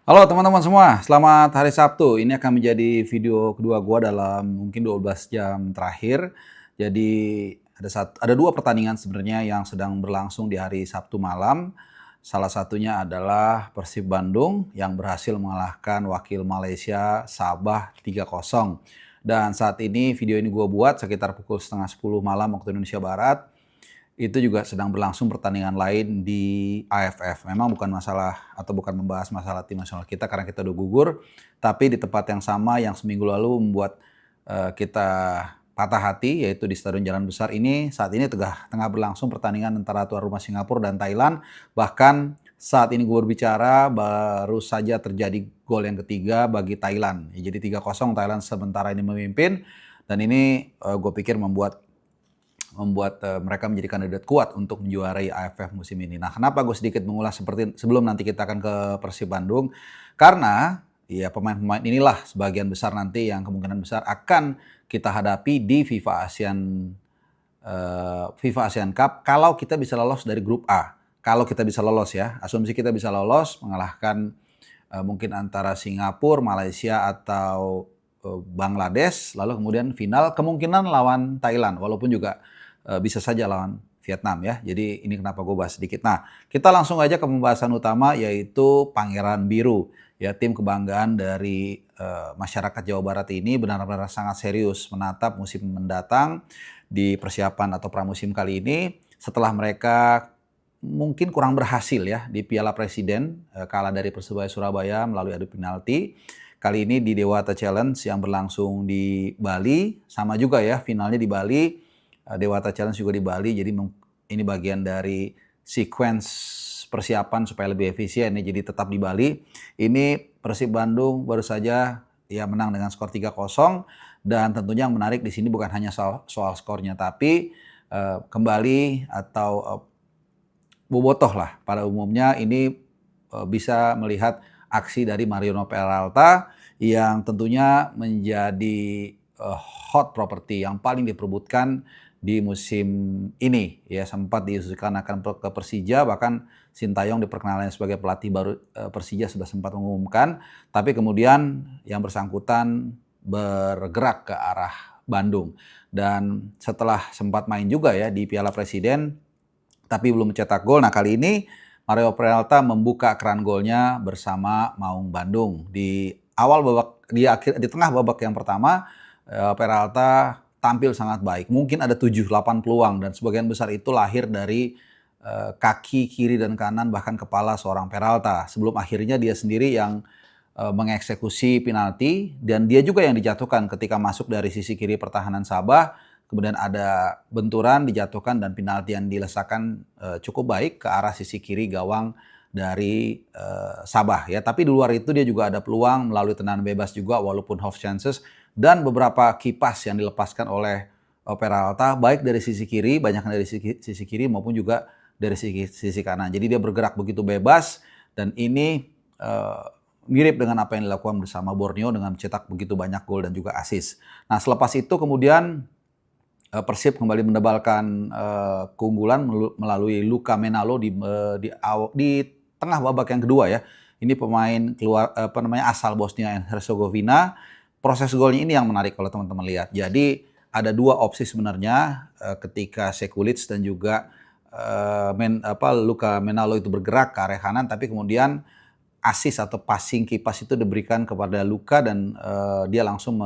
Halo teman-teman semua, selamat hari Sabtu. Ini akan menjadi video kedua gua dalam mungkin 12 jam terakhir. Jadi ada dua pertandingan sebenarnya yang sedang berlangsung di hari Sabtu malam. Salah satunya adalah Persib Bandung yang berhasil mengalahkan wakil Malaysia Sabah 3-0. Dan saat ini video ini gua buat sekitar pukul setengah 10 malam waktu Indonesia Barat. Itu juga sedang berlangsung pertandingan lain di AFF. Memang bukan masalah atau bukan membahas masalah tim nasional kita karena kita udah gugur, tapi di tempat yang sama yang seminggu lalu membuat kita patah hati, yaitu di Stadion Jalan Besar ini. Saat ini tengah berlangsung pertandingan antara tuan rumah Singapura dan Thailand. Bahkan saat ini gue berbicara baru saja terjadi gol yang ketiga bagi Thailand. Ya, jadi 3-0 Thailand sementara ini memimpin, dan ini gue pikir membuat mereka menjadi kandidat kuat untuk menjuarai AFF musim ini. Nah, kenapa gue sedikit mengulas seperti sebelum nanti kita akan ke Persib Bandung? Karena ya pemain-pemain inilah sebagian besar nanti yang kemungkinan besar akan kita hadapi di FIFA Asian Cup kalau kita bisa lolos dari grup A. Kalau kita bisa lolos ya, asumsi kita bisa lolos mengalahkan mungkin antara Singapura, Malaysia atau Bangladesh, lalu kemudian final kemungkinan lawan Thailand, walaupun juga bisa saja lawan Vietnam ya. Jadi ini kenapa gue bahas sedikit. Nah, kita langsung aja ke pembahasan utama, yaitu Pangeran Biru. Ya, tim kebanggaan dari masyarakat Jawa Barat ini benar-benar sangat serius menatap musim mendatang di persiapan atau pramusim kali ini setelah mereka mungkin kurang berhasil ya di Piala Presiden, kalah dari Persebaya Surabaya melalui adu penalti. Kali ini di Dewata Challenge yang berlangsung di Bali, sama juga ya finalnya di Bali. Dewata Challenge juga di Bali, jadi ini bagian dari sequence persiapan supaya lebih efisien nih, jadi tetap di Bali. Ini Persib Bandung baru saja ya menang dengan skor 3-0, dan tentunya yang menarik di sini bukan hanya soal skornya, tapi kembali atau bobotoh lah pada umumnya ini bisa melihat aksi dari Mariano Peralta yang tentunya menjadi hot property yang paling diperebutkan di musim ini ya, sempat diisukan akan ke Persija, bahkan Sintayong diperkenalkan sebagai pelatih baru Persija sudah sempat mengumumkan, tapi kemudian yang bersangkutan bergerak ke arah Bandung, dan setelah sempat main juga ya di Piala Presiden tapi belum mencetak gol. Nah, kali ini Mario Peralta membuka keran golnya bersama Maung Bandung di awal babak, di tengah babak yang pertama. Peralta tampil sangat baik. Mungkin ada 7-8 peluang dan sebagian besar itu lahir dari kaki kiri dan kanan bahkan kepala seorang Peralta. Sebelum akhirnya dia sendiri yang mengeksekusi penalti, dan dia juga yang dijatuhkan ketika masuk dari sisi kiri pertahanan Sabah. Kemudian ada benturan, dijatuhkan, dan penalti yang dilesakan cukup baik ke arah sisi kiri gawang dari Sabah ya. Tapi di luar itu dia juga ada peluang melalui tendangan bebas juga walaupun half chances, dan beberapa kipas yang dilepaskan oleh Peralta baik dari sisi kiri, banyak dari sisi kiri maupun juga dari sisi kanan. Jadi dia bergerak begitu bebas, dan ini mirip dengan apa yang dilakukan bersama Borneo dengan mencetak begitu banyak gol dan juga assist. Nah, selepas itu kemudian Persib kembali mendebalkan keunggulan melalui Luka Menalo di tengah babak yang kedua ya. Ini pemain asal Bosnia and Herzegovina. Proses golnya ini yang menarik kalau teman-teman lihat. Jadi ada dua opsi sebenarnya ketika Sekulic dan juga Luka Menalo itu bergerak ke area kanan, tapi kemudian assist atau passing kipas itu diberikan kepada Luka, dan dia langsung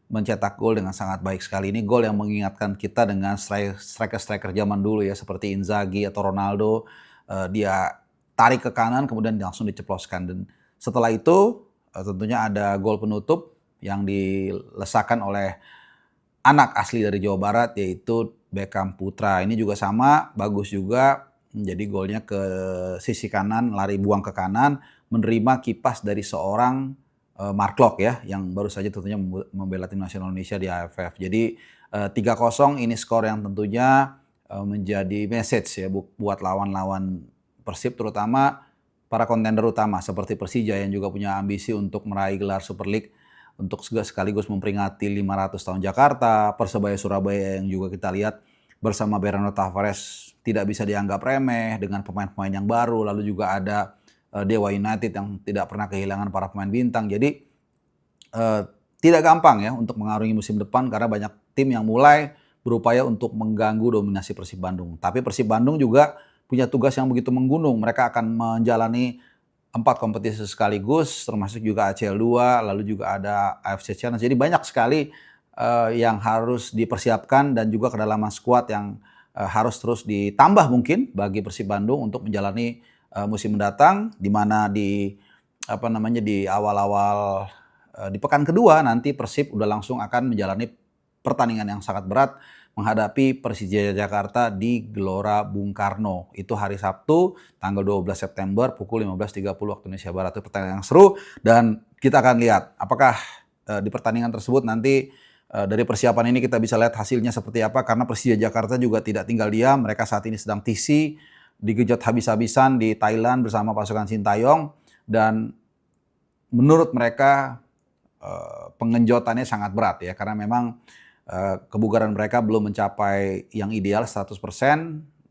mencetak gol dengan sangat baik sekali. Ini gol yang mengingatkan kita dengan striker-striker zaman dulu ya, seperti Inzaghi atau Ronaldo. Dia tarik ke kanan kemudian langsung diceploskan, dan setelah itu tentunya ada gol penutup yang dilesakan oleh anak asli dari Jawa Barat, yaitu Beckham Putra. Ini juga sama, bagus juga. Jadi golnya ke sisi kanan, lari buang ke kanan, menerima kipas dari seorang Mark Klok ya, yang baru saja tentunya membela tim nasional Indonesia di AFF. Jadi 3-0 ini skor yang tentunya menjadi message ya buat lawan-lawan Persib, terutama para kontender utama seperti Persija yang juga punya ambisi untuk meraih gelar Super League untuk sekaligus memperingati 500 tahun Jakarta. Persebaya Surabaya yang juga kita lihat bersama Bernardo Tavares tidak bisa dianggap remeh dengan pemain-pemain yang baru. Lalu juga ada Dewa United yang tidak pernah kehilangan para pemain bintang. Jadi tidak gampang ya untuk mengarungi musim depan karena banyak tim yang mulai berupaya untuk mengganggu dominasi Persib Bandung. Tapi Persib Bandung juga punya tugas yang begitu menggunung. Mereka akan menjalani 4 kompetisi sekaligus, termasuk juga ACL 2, lalu juga ada AFC Challenge. Jadi banyak sekali yang harus dipersiapkan dan juga kedalaman skuad yang harus terus ditambah mungkin bagi Persib Bandung untuk menjalani musim mendatang, di mana di awal-awal di pekan kedua nanti Persib udah langsung akan menjalani pertandingan yang sangat berat menghadapi Persija Jakarta di Gelora Bung Karno. Itu hari Sabtu tanggal 12 September pukul 15.30 waktu Indonesia Barat. Itu pertandingan yang seru dan kita akan lihat apakah di pertandingan tersebut nanti dari persiapan ini kita bisa lihat hasilnya seperti apa, karena Persija Jakarta juga tidak tinggal diam. Mereka saat ini sedang TC, digejot habis-habisan di Thailand bersama pasukan Sintayong, dan menurut mereka pengenjotannya sangat berat ya, karena memang kebugaran mereka belum mencapai yang ideal 100%,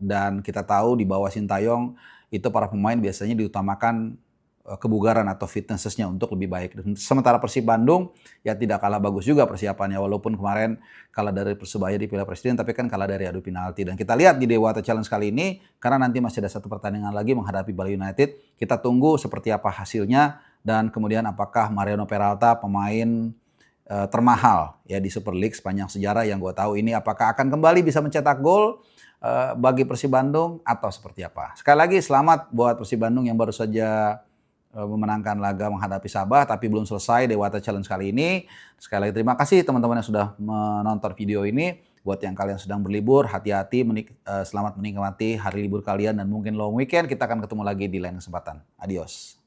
dan kita tahu di bawah Sintayong itu para pemain biasanya diutamakan kebugaran atau fitnessnya untuk lebih baik. Sementara Persib Bandung ya tidak kalah bagus juga persiapannya, walaupun kemarin kalah dari Persebaya di Piala Presiden, tapi kan kalah dari adu penalti. Dan kita lihat di Dewata Challenge kali ini, karena nanti masih ada satu pertandingan lagi menghadapi Bali United, kita tunggu seperti apa hasilnya, dan kemudian apakah Mariano Peralta, pemain termahal ya di Super League sepanjang sejarah yang gue tahu ini, apakah akan kembali bisa mencetak gol bagi Persib Bandung atau seperti apa. Sekali lagi selamat buat Persib Bandung yang baru saja memenangkan laga menghadapi Sabah, tapi belum selesai Dewata Challenge kali ini. Sekali lagi terima kasih teman-teman yang sudah menonton video ini. Buat yang kalian sedang berlibur, hati-hati, selamat menikmati hari libur kalian dan mungkin long weekend. Kita akan ketemu lagi di lain kesempatan. Adios.